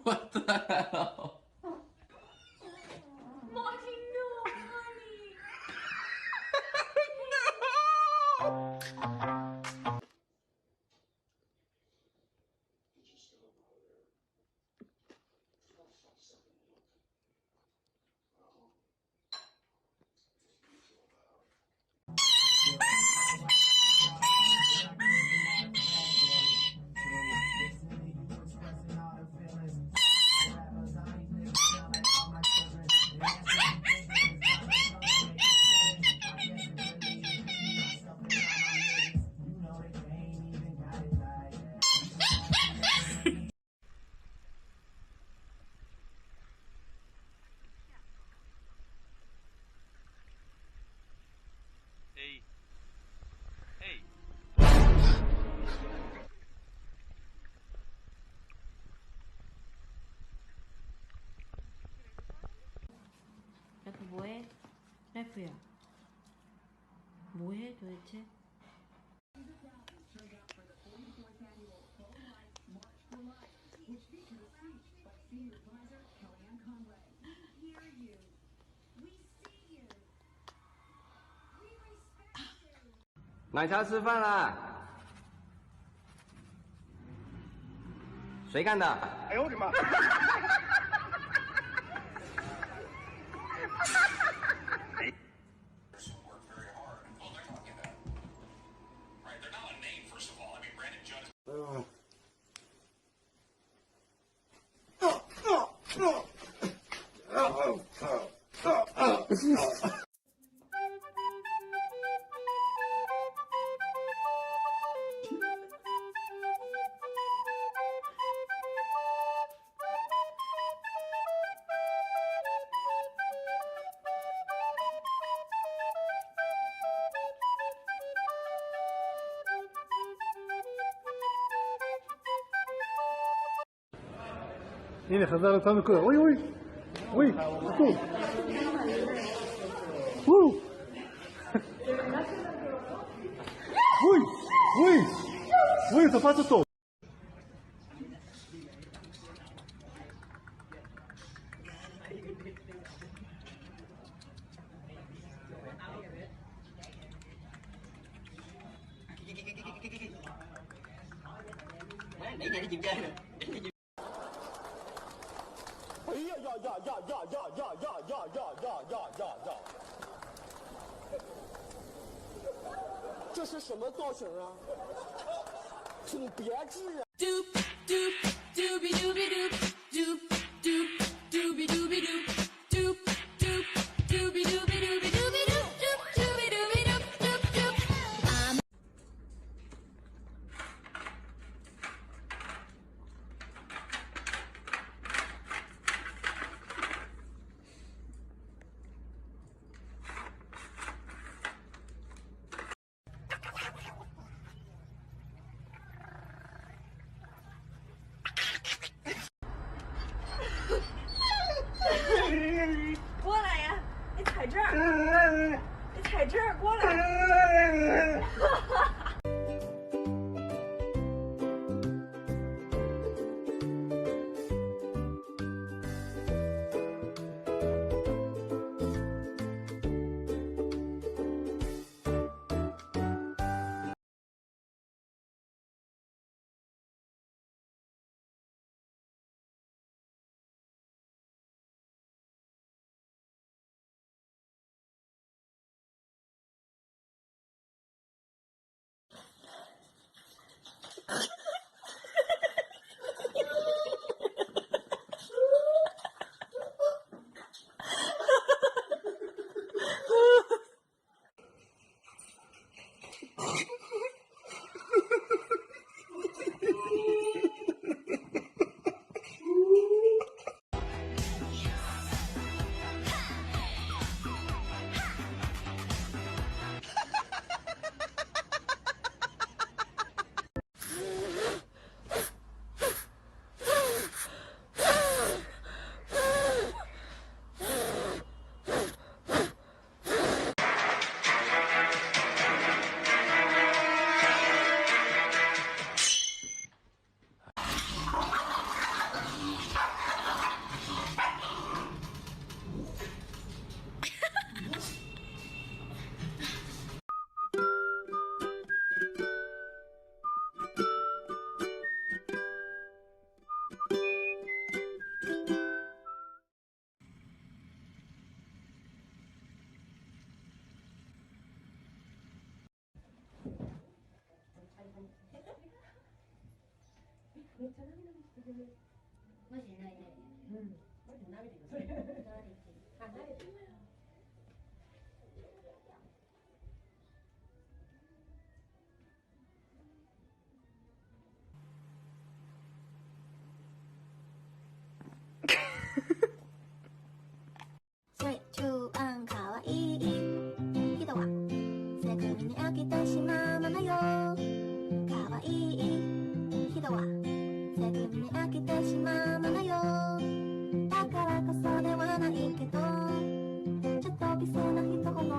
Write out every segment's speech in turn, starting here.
What the hell? Mommy, no, honey. No! 와이프야. 뭐해 도대체?奶茶吃饭啦？谁干的？哎呦我的妈！ yine Hazar'ı tanık. Oy oy. Oy. Stu. Woo. Uy. Uy. Uy, to patrz to. Để về đi chịu chơi rồi. 哎呀呀呀呀呀呀呀呀呀呀呀呀呀！这是什么造型啊？请别致啊！ Doop doop dooby dooby doop doop doop dooby dooby doop doop doop dooby dooby dooby dooby doop doop dooby dooby doop doop doop. 过来呀！你踩这儿，你踩这儿，过来。最中案かわいい人はセクミに飽きてしまうものよ。かわいい人はセクミに飽きてしまうものよ。だからこそではないけどちょっと微妙な人ほど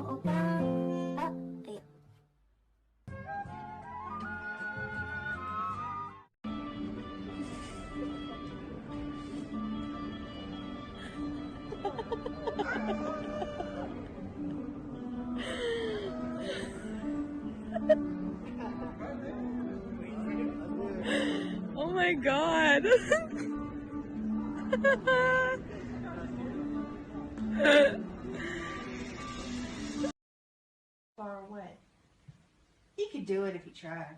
Oh my god. Far away. He could do it if he tried.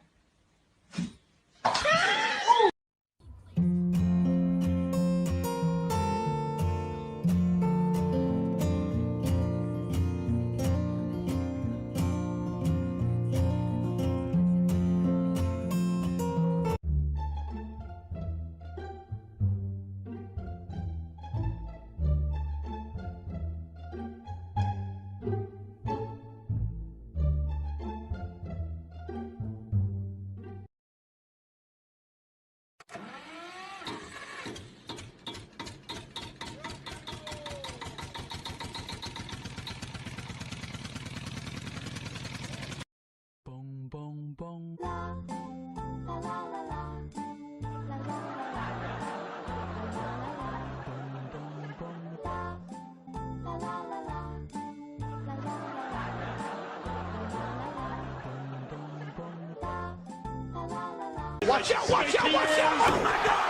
Watch out, watch out, watch out! Oh my God!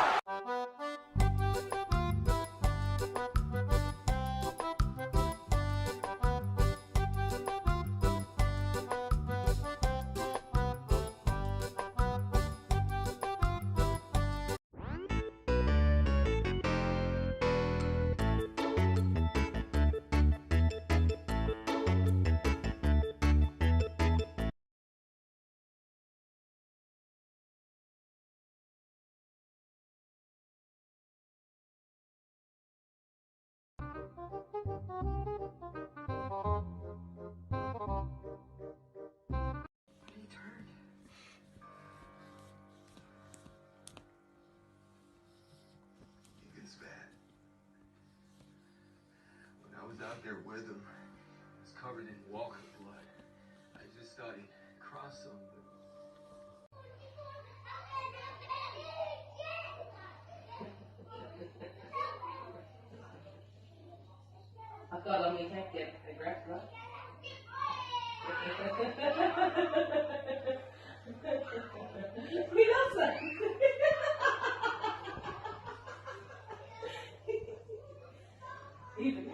Out there with him. He was covered in walker blood. I just thought he'd cross something. I thought I'm detective. I grabbed blood. Cuidadosa. Even